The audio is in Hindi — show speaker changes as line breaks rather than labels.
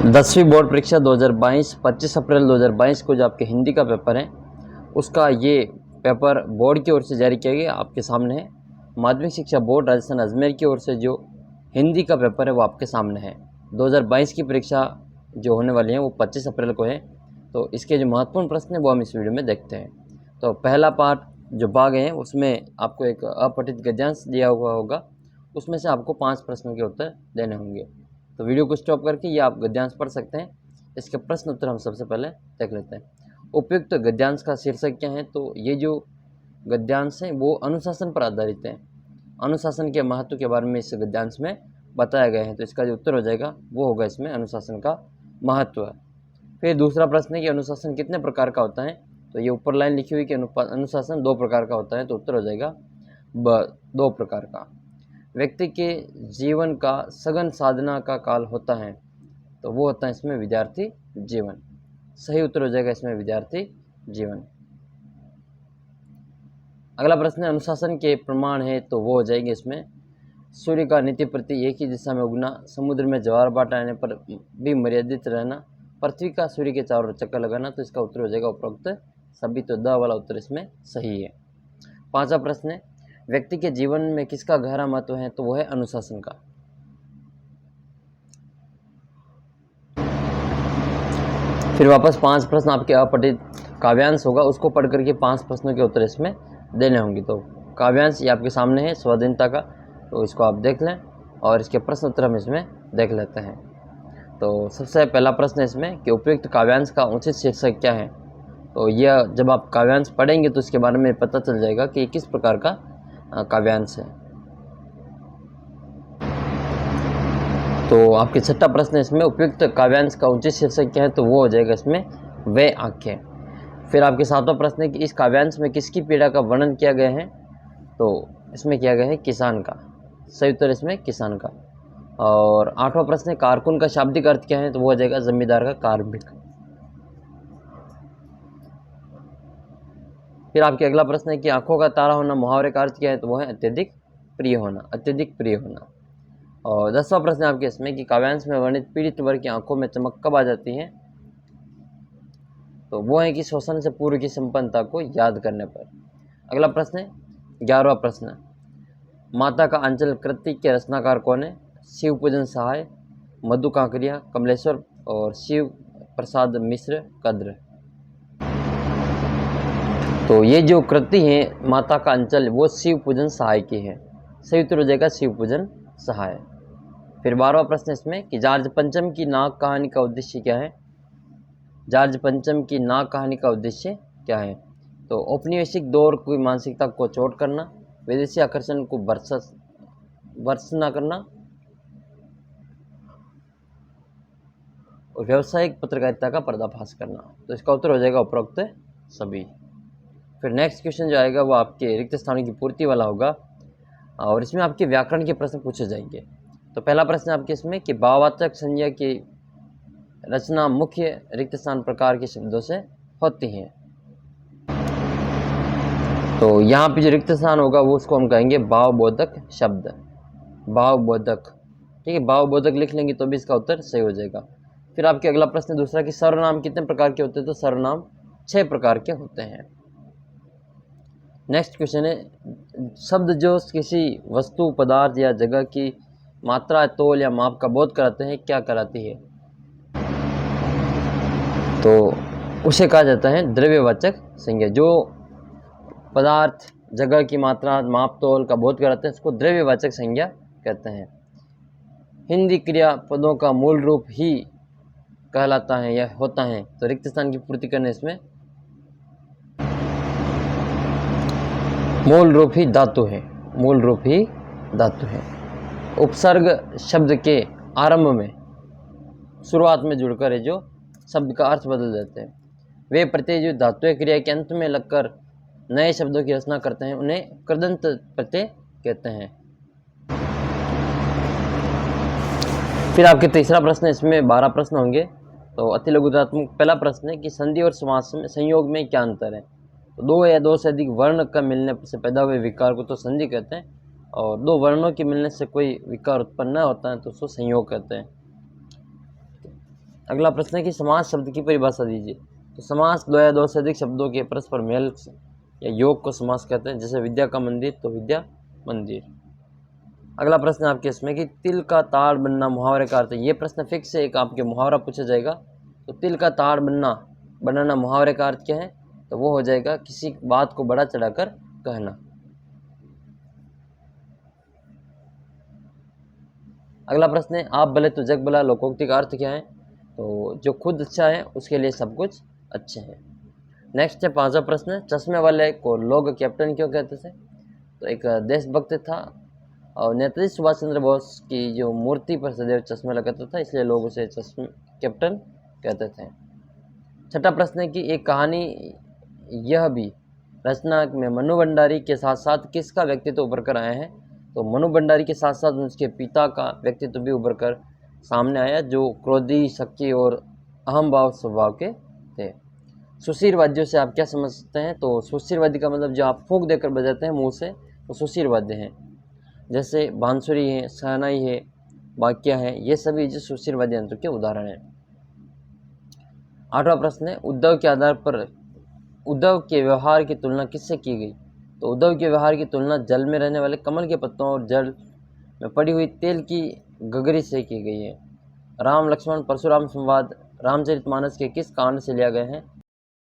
10वीं बोर्ड परीक्षा 2022 25 अप्रैल 2022 को जो आपके हिंदी का पेपर है उसका ये पेपर बोर्ड की ओर से जारी किया गया आपके सामने है। माध्यमिक शिक्षा बोर्ड राजस्थान अजमेर की ओर से जो हिंदी का पेपर है वो आपके सामने है। 2022 की परीक्षा जो होने वाली है वो 25 अप्रैल को है। तो इसके जो महत्वपूर्ण प्रश्न है वो हम इस वीडियो में देखते हैं। तो पहला पार्ट जो भाग है उसमें आपको एक अपठित गद्यांश दिया हुआ होगा, उसमें से आपको 5 प्रश्नों के उत्तर देने होंगे। तो वीडियो को स्टॉप करके ये आप गद्यांश पढ़ सकते हैं। इसके प्रश्न उत्तर हम सबसे पहले देख लेते हैं। उपयुक्त गद्यांश का शीर्षक क्या है? तो ये जो गद्यांश है वो अनुशासन पर आधारित है। अनुशासन के महत्व के बारे में इस गद्यांश में बताया गया है। तो इसका जो उत्तर हो जाएगा वो होगा इसमें अनुशासन का महत्व। फिर दूसरा प्रश्न है कि अनुशासन कितने प्रकार का होता है? तो ये ऊपर लाइन लिखी हुई कि अनुशासन 2 प्रकार का होता है। तो उत्तर हो जाएगा 2 प्रकार का। व्यक्ति के जीवन का सघन साधना का काल होता है, तो वो होता है इसमें विद्यार्थी जीवन। सही उत्तर हो जाएगा इसमें विद्यार्थी जीवन। अगला प्रश्न है अनुशासन के प्रमाण है, तो वो हो जाएंगे इसमें सूर्य का नित्य प्रति एक ही दिशा में उगना, समुद्र में ज्वार भाटा आने पर भी मर्यादित रहना, पृथ्वी का सूर्य के चारों ओर चक्कर लगाना। तो इसका उत्तर हो जाएगा उपरोक्त सभी। तो द वाला उत्तर इसमें सही है। 5वां प्रश्न है व्यक्ति के जीवन में किसका गहरा महत्व है? तो वो है अनुशासन का। फिर वापस 5 प्रश्न आपके अपठित काव्यांश होगा, उसको पढ़ करके 5 प्रश्नों के उत्तर इसमें देने होंगे। तो काव्यांश ये आपके सामने है स्वाधीनता का, तो इसको आप देख लें और इसके प्रश्न उत्तर हम इसमें देख लेते हैं। तो सबसे पहला प्रश्न है इसमें कि उपयुक्त काव्यांश का उचित शीर्षक क्या है? तो यह जब आप काव्यांश पढ़ेंगे तो इसके बारे में पता चल जाएगा कि किस प्रकार का काव्यांश है। तो आपके 6ठा प्रश्न है इसमें उपयुक्त काव्यांश का उचित शीर्षक क्या है? तो वो हो जाएगा इसमें वे आंखें। फिर आपके 7वां प्रश्न है कि इस काव्यांश में किसकी पीड़ा का वर्णन किया गया है? तो इसमें किया गया है किसान का। सही उत्तर इसमें किसान का। और 8वां प्रश्न है कारकुन का शाब्दिक अर्थ क्या है? तो वो हो जाएगा जमींदार का कार्मिक। फिर आपके अगला प्रश्न है कि आंखों का तारा होना मुहावरे का अर्थ क्या है? तो वो है अत्यधिक प्रिय होना, अत्यधिक प्रिय होना। और 10वां प्रश्न है आपके इसमें कि काव्यांश में वर्णित पीड़ित वर्ग की आंखों में चमक कब आ जाती है? तो वो है कि शोषण से पूर्व की संपन्नता को याद करने पर। अगला प्रश्न है 11वां प्रश्न, माता का अंचल कृति के रचनाकार कौन है? शिव पूजन सहाय, मधु कांकरिया, कमलेश्वर और शिव प्रसाद मिश्र कद्र। तो ये जो कृति है माता का अंचल वो शिव पूजन सहाय की है। सही उत्तर हो जाएगा शिव पूजन सहाय। फिर 12वां प्रश्न इसमें कि जार्ज पंचम की नाग कहानी का उद्देश्य क्या है? जार्ज पंचम की नाग कहानी का उद्देश्य क्या है? तो औपनिवेशिक दौर की मानसिकता को चोट करना, विदेशी आकर्षण को वर्षना करना और व्यावसायिक पत्रकारिता का पर्दाफाश करना। तो इसका उत्तर हो जाएगा उपरोक्त सभी। फिर नेक्स्ट क्वेश्चन जो आएगा वो आपके रिक्त स्थानों की पूर्ति वाला होगा और इसमें आपके व्याकरण के प्रश्न पूछे जाएंगे। तो पहला प्रश्न आपके इसमें कि भाववाचक संज्ञा की रचना मुख्य रिक्त स्थान प्रकार के शब्दों से होती है। तो यहाँ पे जो रिक्त स्थान होगा वो उसको हम कहेंगे भावबोधक शब्द, भावबोधक। ठीक है, भावबोधक लिख लेंगे तो भी इसका उत्तर सही हो जाएगा। फिर आपके अगला प्रश्न दूसरा कि सर्वनाम कितने प्रकार के होते हैं? तो सर्वनाम 6 प्रकार के होते हैं। नेक्स्ट क्वेश्चन है शब्द जो किसी वस्तु, पदार्थ या जगह की मात्रा, तोल या माप का बोध कराते हैं, क्या कराती है? तो उसे कहा जाता है द्रव्यवाचक संज्ञा। जो पदार्थ, जगह की मात्रा, माप, तोल का बोध कराते हैं उसको द्रव्यवाचक संज्ञा कहते हैं। हिंदी क्रिया पदों का मूल रूप ही कहलाता है या होता है। तो रिक्त स्थान की पूर्ति करने इसमें मूल रूप ही धातु है, मूल रूप ही धातु है। उपसर्ग शब्द के आरंभ में, शुरुआत में जुड़कर है जो शब्द का अर्थ बदल देते हैं। वे प्रत्यय जो धातुय क्रिया के अंत में लगकर नए शब्दों की रचना करते हैं उन्हें कृदंत प्रत्यय कहते हैं। फिर आपके तीसरा प्रश्न, इसमें 12 प्रश्न होंगे। तो अति लघुतात्मक पहला प्रश्न है कि संधि और समास में संयोग में क्या अंतर है? तो 2 या 2 से अधिक वर्ण का मिलने से पैदा हुए विकार को तो संधि कहते हैं और 2 वर्णों के मिलने से कोई विकार उत्पन्न न होता है तो उसको संयोग कहते हैं। अगला प्रश्न है कि समास शब्द की परिभाषा दीजिए। तो समास दो या दो से अधिक शब्दों के परस्पर मेल या योग को समास कहते हैं। जैसे विद्या का मंदिर तो विद्या मंदिर। अगला प्रश्न आपके इसमें कि तिल का ताड़ बनना मुहावरे का अर्थ है। ये प्रश्न फिक्स है, एक आपके मुहावरा पूछा जाएगा। तो तिल का ताड़ बनाना मुहावरे का अर्थ क्या है? तो वो हो जाएगा किसी बात को बड़ा चढ़ाकर कहना। अगला प्रश्न है आप भले तो जग भला लोकोक्ति का अर्थ क्या है? तो जो खुद अच्छा है उसके लिए सब कुछ अच्छे हैं। नेक्स्ट है 5वां प्रश्न, चश्मे वाले को लोग कैप्टन क्यों कहते थे? तो एक देशभक्त था और नेताजी सुभाष चंद्र बोस की जो मूर्ति पर सदैव चश्मे लगाता था, इसलिए लोग उसे चश्मे कैप्टन कहते थे। 6वां प्रश्न है कि एक कहानी यह भी रचना में मनु भंडारी के साथ साथ किसका व्यक्तित्व उभर कर आया है? तो मनु भंडारी के साथ साथ उसके पिता का व्यक्तित्व भी उभर कर सामने आया, जो क्रोधी, शक्की और अहम भाव स्वभाव के थे। सुशीरवाद्यों से आप क्या समझते हैं? तो सुशीरवाद्य का मतलब जो आप फूंक देकर बजाते हैं मुंह से, तो सुशीरवाद्य हैं। जैसे बांसुरी है, शहनाई है, वाक्या है, ये सभी जो सुशीरवाद्य यंत्र के उदाहरण हैं। 8वां प्रश्न है उद्धव के आधार पर उद्धव के व्यवहार की तुलना किससे की गई? तो उद्धव के व्यवहार की तुलना जल में रहने वाले कमल के पत्तों और जल में पड़ी हुई तेल की गगरी से की गई है। राम लक्ष्मण परशुराम संवाद रामचरितमानस के किस कांड से लिया गया है?